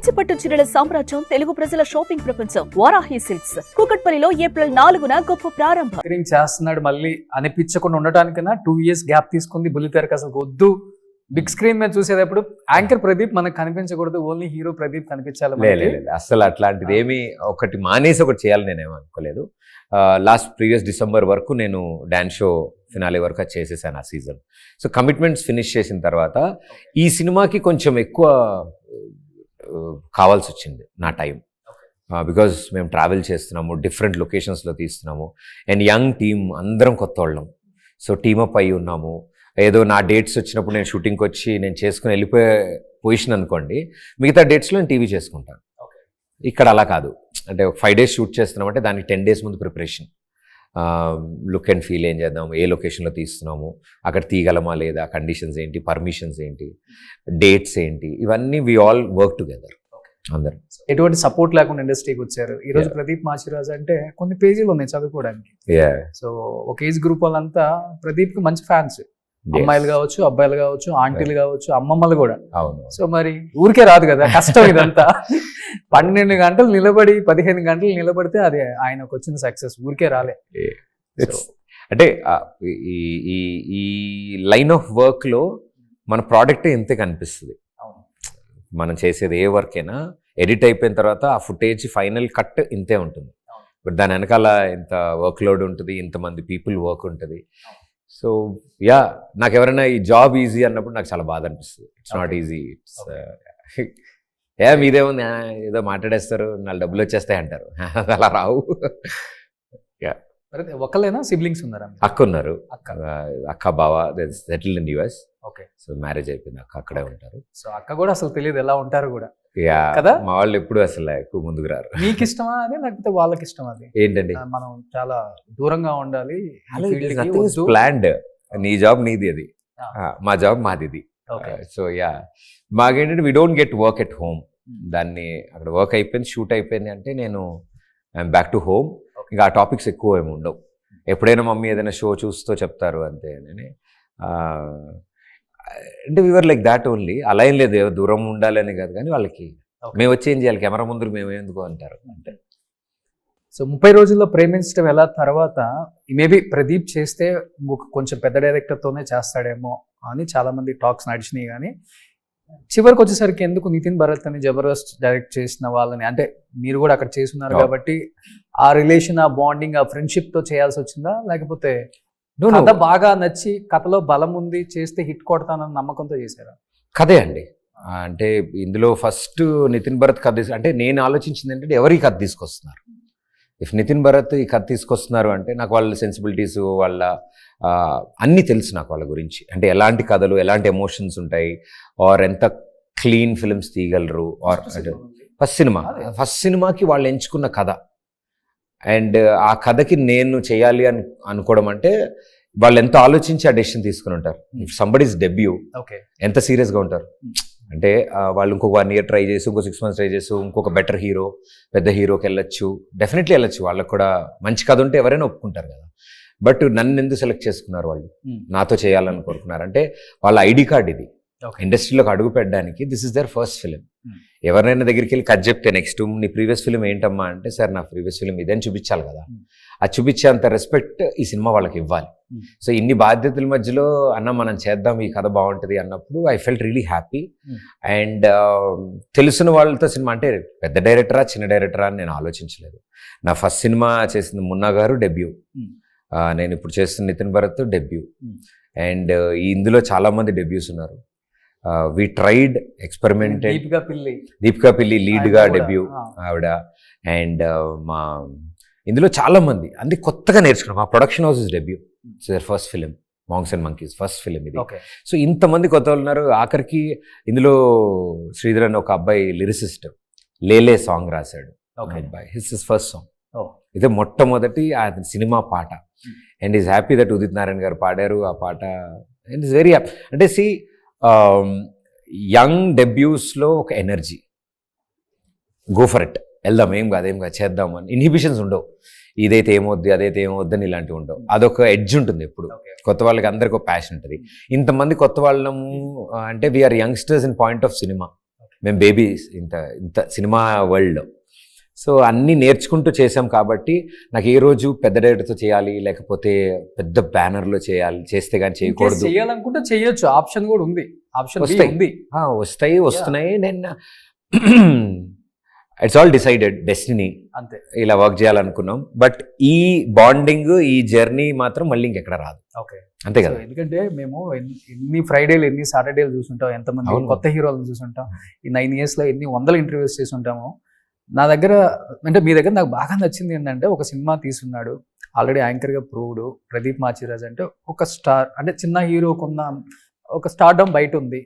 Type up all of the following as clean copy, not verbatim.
కంచిపట్టు చీరల సామ్రాజ్యం తెలుగు ప్రజల షాపింగ్ ప్రపంచం వారాహి సిల్క్స్ కూకట్పల్లిలో ఏప్రిల్ 4న గొప్ప ప్రారంభం. చేస్తున్నాడు మళ్ళీ అనిపించకుండా ఉండటానికన్నా 2 years గ్యాప్ తీసుకుంది బుల్లితెరకు అసలు వద్దు. బిగ్ స్క్రీన్ మీద చూసేటప్పుడు యాంకర్ ప్రదీప్ మనకు కనిపించకూడదు, ఓన్లీ హీరో ప్రదీప్ కనిపించాలి. అసలు అట్లాంటిది ఏమి ఒకటి మానేసి ఒకటి చేయాలని నేనేమో అనుకోలేదు. ప్రీవియస్ డిసెంబర్ వరకు నేను డాన్స్ షో ఫినాలే వరకు అది చేసేసాను ఆ సీజన్. సో కమిట్మెంట్స్ ఫినిష్ చేసిన తర్వాత ఈ సినిమాకి కొంచెం ఎక్కువ కావాల్సి వచ్చింది నా టైం. బికాజ్ మేము ట్రావెల్ చేస్తున్నాము, డిఫరెంట్ లొకేషన్స్లో తీస్తున్నాము, అండ్ యంగ్ టీమ్ అందరం కొత్త వాళ్ళం. సో టీమప్ అయి ఉన్నాము. ఏదో నా డేట్స్ వచ్చినప్పుడు నేను షూటింగ్కి వచ్చి నేను చేసుకుని వెళ్ళిపోయే పొజిషన్ అనుకోండి, మిగతా డేట్స్లో నేను టీవీ చేసుకుంటాను. ఇక్కడ అలా కాదు. అంటే 5 days షూట్ చేస్తున్నామంటే దానికి 10 days ముందు ప్రిపరేషన్, లుక్ అండ్ ఫీల్ ఏం చేద్దాము, ఏ లొకేషన్లో తీస్తున్నాము, అక్కడ తీయగలమా లేదా, కండిషన్స్ ఏంటి, పర్మిషన్స్ ఏంటి, డేట్స్ ఏంటి, ఇవన్నీ వి ఆల్ వర్క్ టుగెదర్ అందరం. ఎటువంటి సపోర్ట్ లేకుండా ఇండస్ట్రీకి వచ్చారు. ఈ రోజు ప్రదీప్ మాచిరాజు అంటే కొన్ని పేజీలు ఉన్నాయి చదువుకోవడానికి. సో ఒక ఏజ్ గ్రూప్ వాళ్ళంతా ప్రదీప్కి మంచి ఫ్యాన్స్, అమ్మాయిలు కావచ్చు, అబ్బాయిలు కావచ్చు, ఆంటీలు కావచ్చు, అమ్మమ్మలు కూడా. సో మరి ఊరికే రాదు కదా, కష్టం ఇదంతా. 12 గంటలు నిలబడి 15 గంటలు నిలబడితే అది ఆయనకు వచ్చిన సక్సెస్, ఊరికే రాలే. అంటే ఈ లైన్ ఆఫ్ వర్క్లో మన ప్రోడక్టే ఇంతే కనిపిస్తుంది. మనం చేసేది ఏ వర్క్ అయినా ఎడిట్ అయిపోయిన తర్వాత ఆ ఫుటేజ్ ఫైనల్ కట్ ఇంతే ఉంటుంది. బట్ దాని వెనకాల ఇంత వర్క్ లోడ్ ఉంటుంది, ఇంతమంది పీపుల్ వర్క్ ఉంటుంది. సో యా, నాకు ఎవరైనా ఈ జాబ్ ఈజీ అన్నప్పుడు నాకు చాలా బాధ అనిపిస్తుంది. It's not easy. ఇట్స్ మీదేముంది, ఏదో మాట్లాడేస్తారు, 4 డబ్బులు వచ్చేస్తాయి అంటారు. అలా రావు. ఒకళ్ళైనా సిబ్లింగ్స్ ఉన్నారా? అక్క ఉన్నారు, అక్క బావ settled in US. Okay. So marriage అయిపోయింది, అక్క అక్కడే ఉంటారు. సో అక్క కూడా అసలు తెలియదు ఎలా ఉంటారు కూడా కదా. మా వాళ్ళు ఎప్పుడు అసలు ఎక్కువ ముందుకు రారు. మీకు ఇష్టమా అది, లేకపోతే వాళ్ళకి ఇష్టమా అది? ఏంటండి, మనం చాలా దూరంగా ఉండాలి, ప్లాన్డ్. నీ జాబ్ నీది, అది మా జాబ్ మాది ఇది. సో యా, మాకేంటంటే we don't get work at home. దాన్ని అక్కడ వర్క్ అయిపోయింది, షూట్ అయిపోయింది అంటే నేను ఐఎమ్ బ్యాక్ టు హోమ్. ఇంకా ఆ టాపిక్స్ ఎక్కువ ఏమి ఉండవు. ఎప్పుడైనా మమ్మీ ఏదైనా షో చూస్తూ చెప్తారు అంతే. అంటే వీఆర్ లైక్ దాట్ ఓన్లీ. అలా ఏం లేదు, దూరం ఉండాలి అని కాదు, కానీ వాళ్ళకి మేము వచ్చి ఏం చేయాలి, కెమెరా ముందు మేము ఎందుకు అంటారు అంటే. సో 30 రోజుల్లో ప్రేమించడం ఎలా తర్వాత మేబీ ప్రదీప్ చేస్తే కొంచెం పెద్ద డైరెక్టర్తోనే చేస్తాడేమో అని చాలా మంది టాక్స్ నడిచినాయి. కానీ చివరికి వచ్చేసరికి ఎందుకు నితిన్ భరత్ అని జబర్దస్త్ డైరెక్ట్ చేసిన వాళ్ళని, అంటే మీరు కూడా అక్కడ చేస్తున్నారు కాబట్టి ఆ రిలేషన్, ఆ బాండింగ్, ఆ ఫ్రెండ్షిప్ తో చేయాల్సి వచ్చిందా, లేకపోతే కథ బాగా నచ్చి కథలో బలం ఉంది చేస్తే హిట్ కొడతానన్న నమ్మకంతో చేశారా? కథే అండి. అంటే ఇందులో ఫస్ట్ నితిన్ భరత్ కథ అంటే నేను ఆలోచించింది ఏంటంటే ఎవరు ఈ కథ తీసుకొస్తున్నారు. ఇఫ్ నితిన్ భరత్ ఈ కథ తీసుకొస్తున్నారు అంటే నాకు వాళ్ళ సెన్సిబిలిటీస్, వాళ్ళ అన్నీ తెలుసు నాకు వాళ్ళ గురించి. అంటే ఎలాంటి కథలు, ఎలాంటి ఎమోషన్స్ ఉంటాయి, ఆర్ ఎంత క్లీన్ ఫిల్మ్స్ తీయగలరు. ఆర్ ఫస్ట్ సినిమాకి వాళ్ళు ఎంచుకున్న కథ, అండ్ ఆ కథకి నేను చేయాలి అని అనుకోవడం అంటే వాళ్ళు ఎంత ఆలోచించి ఆ డెసిషన్ తీసుకుని ఉంటారు. ఇఫ్ సంబడీస్ డెబ్యూ ఎంత సీరియస్గా ఉంటారు అంటే వాళ్ళు ఇంకొక 1 year ట్రై చేసి, ఇంకో 6 months ట్రై చేసి, ఇంకొక బెటర్ హీరో, పెద్ద హీరోకి వెళ్ళొచ్చు, డెఫినెట్లీ వెళ్ళొచ్చు. వాళ్ళకు కూడా మంచి కథ ఉంటే ఎవరైనా ఒప్పుకుంటారు కదా. బట్ నన్ను ఎందుకు సెలెక్ట్ చేసుకున్నారు వాళ్ళు, నాతో చేయాలని కోరుకున్నారు అంటే వాళ్ళ ఐడి కార్డ్ ఇది. ఇండస్ట్రీలోకి అడుగు పెట్టడానికి this is the first film. ఎవరైనా దగ్గరికి వెళ్ళి కథ చెప్తే నెక్స్ట్ నీ ప్రీవియస్ ఫిలిం ఏంటమ్మా అంటే, సార్ నా ప్రీవియస్ ఫిలిం ఇదని చూపించాలి కదా. అది చూపించేంత రెస్పెక్ట్ ఈ సినిమా వాళ్ళకి ఇవ్వాలి. సో ఇన్ని బాధ్యతల మధ్యలో అన్న మనం చేద్దాం, ఈ కథ బాగుంటుంది అన్నప్పుడు I felt really happy. And తెలిసిన వాళ్ళతో సినిమా అంటే పెద్ద డైరెక్టరా చిన్న డైరెక్టరా అని నేను ఆలోచించలేదు. నా ఫస్ట్ సినిమా చేసింది మున్నా గారు డెబ్యూ, నేను ఇప్పుడు చేస్తున్న నితిన్ భరత్ డెబ్యూ, అండ్ ఇందులో చాలా మంది డెబ్యూస్ ఉన్నారు. We tried experimented. దీపికా పిల్లి లీడ్గా డెబ్యూ ఆవిడ. అండ్ మా ఇందులో చాలా మంది అన్ని కొత్తగా నేర్చుకున్నాం. మా production house is debut, first film monks and monkeys, first film ఇది. సో ఇంతమంది కొత్త వాళ్ళు ఉన్నారు. ఆఖరికి ఇందులో శ్రీధర్ అని ఒక అబ్బాయి లిరిసిస్ట్, లేలే సాంగ్ రాశాడు అబ్బాయి, హిస్ ఫస్ట్ సాంగ్. ఇదే మొట్టమొదటి ఆ సినిమా పాట. And is happy that Udit Narayan గారు పాడారు ఆ పాట. And is very happy. అంటే సి యంగ్ డెబ్యూస్లో ఒక ఎనర్జీ, గో ఫర్ ఇట్, వెళ్దాం, ఏం కాదు చేద్దాం అని ఇన్హిబిషన్స్ ఉండవు. ఇదైతే ఏమవుద్ది, అదైతే ఏమవుద్దని ఇలాంటివి ఉండవు. అదొక ఎడ్జ్ ఉంటుంది ఎప్పుడు. కొత్త వాళ్ళకి అందరికి ఒక ప్యాషన్ ఉంటుంది. ఇంతమంది కొత్త వాళ్ళము అంటే we are youngsters in point of cinema. మేము బేబీస్ ఇంత ఇంత సినిమా వరల్డ్లో. సో అన్నీ నేర్చుకుంటూ చేసాం కాబట్టి నాకు ఏ రోజు పెద్ద డైరెక్టర్తో చేయాలి లేకపోతే పెద్ద బ్యానర్లో చేస్తే కానీ చేయకూడదు. చేయాలనుకుంటే చేయొచ్చు, ఆప్షన్ కూడా ఉంది, ఆప్షన్ వస్తాయి. ఉంది. వస్తున్నాయి. నేను ఇట్స్ ఆల్ డిసైడెడ్, డెస్టినీ. అంతే, ఇలా వర్క్ చేయాలనుకున్నాం. బట్ ఈ బాండింగ్, ఈ జర్నీ మాత్రం మళ్ళీ ఇంకెక్కడ రాదు. ఓకే, అంతే కదా. ఎందుకంటే మేము ఎన్ని ఫ్రైడేలు ఎన్ని సాటర్డేలు చూసుంటాం, ఎంతమంది అవును. కొత్త హీరోలను చూసుంటాం. ఈ 9 years లో ఎన్ని వందల ఇంటర్వ్యూస్ చేసి ఉంటాము. నా దగ్గర అంటే మీ దగ్గర నాకు బాగా నచ్చింది ఏంటంటే, ఒక సినిమా తీసున్నాడు, ఆల్రెడీ యాంకర్గా ప్రూవ్డ్ ప్రదీప్ మాచిరాజ్ అంటే ఒక స్టార్, అంటే చిన్న హీరోకున్న ఒక స్టార్డమ్ బయట ఉంది.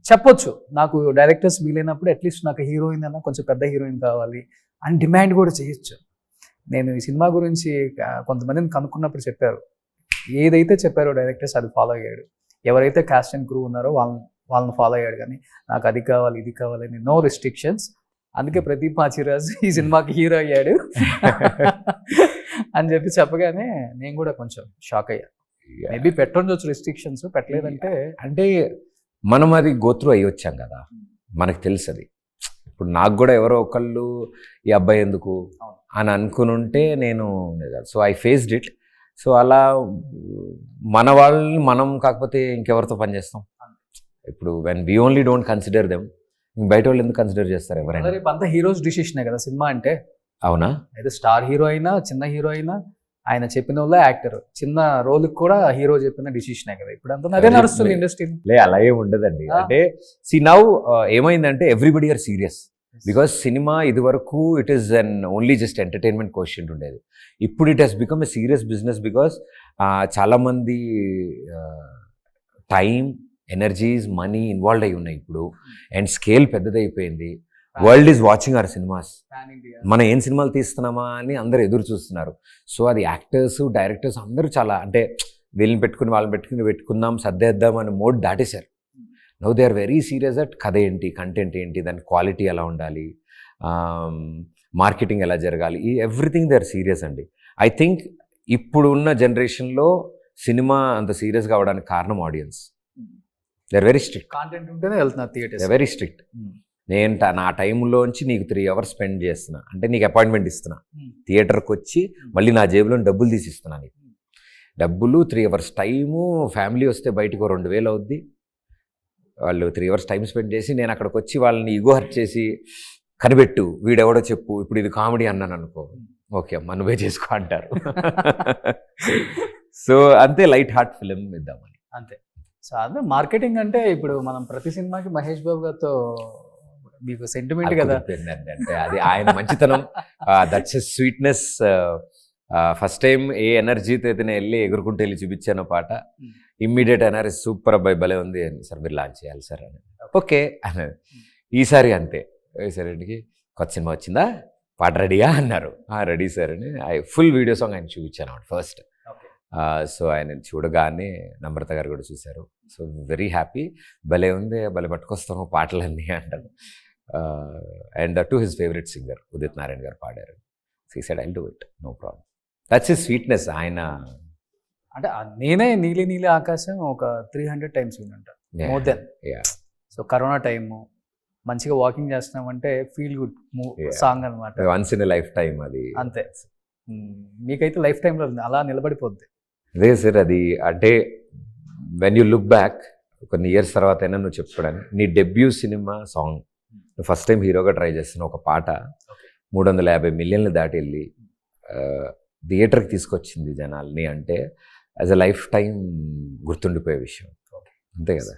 చెప్పొచ్చు నాకు డైరెక్టర్స్ వీలైనప్పుడు అట్లీస్ట్ నాకు హీరోయిన్ అన్నా కొంచెం పెద్ద హీరోయిన్ కావాలి అని డిమాండ్ కూడా చేయొచ్చు. నేను ఈ సినిమా గురించి కొంతమందిని కనుక్కున్నప్పుడు చెప్పారు, ఏదైతే చెప్పారో డైరెక్టర్స్ అది ఫాలో అయ్యాడు. ఎవరైతే కాస్ట్ అండ్ క్రూ ఉన్నారో వాళ్ళని ఫాలో అయ్యాడు. కానీ నాకు అది కావాలి ఇది కావాలని నో రెస్ట్రిక్షన్స్. అందుకే ప్రదీప్ మాచిరాజ్ ఈ సినిమాకి హీరో అయ్యాడు అని చెప్పి చెప్పగానే నేను కూడా కొంచెం షాక్ అయ్యా. మేబీ పెట్టొచ్చు రెస్ట్రిక్షన్స్, పెట్టలేదంటే అంటే మనం అది గోత్రు అయ్యి వచ్చాం కదా, మనకు తెలుసు అది. ఇప్పుడు నాకు కూడా ఎవరో ఒకళ్ళు ఈ అబ్బాయి ఎందుకు అని అనుకుని ఉంటే నేను, so I faced it. So అలా మన వాళ్ళని మనం కాకపోతే ఇంకెవరితో పనిచేస్తాం. ఇప్పుడు when we only don't consider them, బయట వాళ్ళు ఎందుకు కన్సిడర్ చేస్తారు ఎవరైనా? రేపు అంతా హీరోస్ డిసిషనే కదా సినిమా అంటే. అవునా? అయితే స్టార్ హీరో అయినా చిన్న హీరో అయినా ఆయన చెప్పిన వాళ్ళే యాక్టర్, చిన్న రోల్కి కూడా హీరో చెప్పిన డిసిషనే కదా. ఇప్పుడు అంతా అదే నడుస్తుంది ఇండస్ట్రీ. అలా ఏం ఉండదండి. అంటే సి నౌ ఏమైందంటే everybody are serious. Because cinema ఇది వరకు it is an only just entertainment question ఉండేది. ఇప్పుడు it has become a serious business. Because చాలామంది టైం, ఎనర్జీస్, మనీ ఇన్వాల్వ్ అయి ఉన్నాయి ఇప్పుడు. అండ్ స్కేల్ పెద్దదైపోయింది. World is watching our cinemas. మనం ఏం సినిమాలు తీస్తున్నామా అని అందరు ఎదురు చూస్తున్నారు. సో అది యాక్టర్స్, డైరెక్టర్స్ అందరూ చాలా, అంటే వీళ్ళని పెట్టుకుని వాళ్ళని పెట్టుకుందాం సర్దేద్దాం అనే మోడ్ దాటేశారు. Now they are very serious at కథ ఏంటి, కంటెంట్ ఏంటి, దాని క్వాలిటీ ఎలా ఉండాలి, మార్కెటింగ్ ఎలా జరగాలి, ఈ ఎవ్రీథింగ్ దే ఆర్ సీరియస్ అండి. ఐ థింక్ ఇప్పుడు ఉన్న జనరేషన్లో సినిమా అంత సీరియస్గా అవడానికి కారణం audience. They are very strict. Content ఉంటేనే వెళ్తున్నారు థియేటర్స్. They very strict. నేను నా టైంలోంచి నీకు 3 hours స్పెండ్ చేస్తున్నా అంటే నీకు అపాయింట్మెంట్ ఇస్తున్నా, థియేటర్కి వచ్చి మళ్ళీ నా జేబులో డబ్బులు తీసి ఇస్తున్నా నీకు. డబ్బులు 3 hours టైము, ఫ్యామిలీ వస్తే బయటకు 2,000 అవుద్ది. వాళ్ళు 3 hours టైం స్పెండ్ చేసి నేను అక్కడికి వచ్చి వాళ్ళని ఈగో హర్ట్ చేసి కనిపెట్టు వీడెవడో చెప్పు, ఇప్పుడు ఇది కామెడీ అన్నాను అనుకో, ఓకే అమ్మా నువ్వే చేసుకో అంటారు. సో అంతే, లైట్ హార్ట్ ఫిలిం ఇద్దామని అంతే. సో అదే మార్కెటింగ్ అంటే ఇప్పుడు మనం ప్రతి సినిమాకి మహేష్ బాబు గారితో మీకు సెంటిమెంట్ కదా. అంటే అది ఆయన మంచితనం, that's a sweetness. First time ఏ ఎనర్జీతో అయితే నేను వెళ్ళి ఎగురుకుంటూ వెళ్ళి చూపించాను పాట, ఇమ్మీడియట్ ఎనర్జీ, సూపర్ అబ్బాయి భలే ఉంది అని, సార్ మీరు లాంచ్ చేయాలి సార్ అని. ఓకే అన్నది. ఈసారి అంతే, ఈసారికి కొత్త సినిమా వచ్చిందా, పాట రెడీయా అన్నారు. రెడీ సార్ అని ఫుల్ వీడియో సాంగ్ ఆయన చూపించాను అన్నమాట ఫస్ట్. సో ఆయన చూడగానే నమ్రత గారు కూడా చూశారు. సో వెరీ హ్యాపీ, భలే ఉంది, భలే పట్టుకొస్తాము పాటలన్నీ అంటారు. And that to his favourite singer Udit Narayan గారు పాడారు. He said I'll do it, no problem. That's his sweetness. ఆయన అంటే నేనే నీలి నీలి ఆకాశం ఒక 300 times వినుంటా, more than. So corona time మంచిగా వాకింగ్ చేస్తున్నామంటే ఫీల్ గుడ్ సాంగ్ అనమాట. Once in a life time అది అంతే. మీకైతే లైఫ్ టైంలో అలా నిలబడిపోద్ది. అదే సార్, అది అంటే వెన్ యూ లుక్ బ్యాక్ కొన్ని ఇయర్స్ తర్వాత అయినా నువ్వు చెప్పుకోవడానికి, నీ debut cinema song first time హీరోగా ట్రై చేస్తున్న ఒక పాట 350 million దాటి వెళ్ళి థియేటర్కి తీసుకొచ్చింది జనాల్ని అంటే యాజ్ అ లైఫ్ టైం గుర్తుండిపోయే విషయం. అంతే కదా.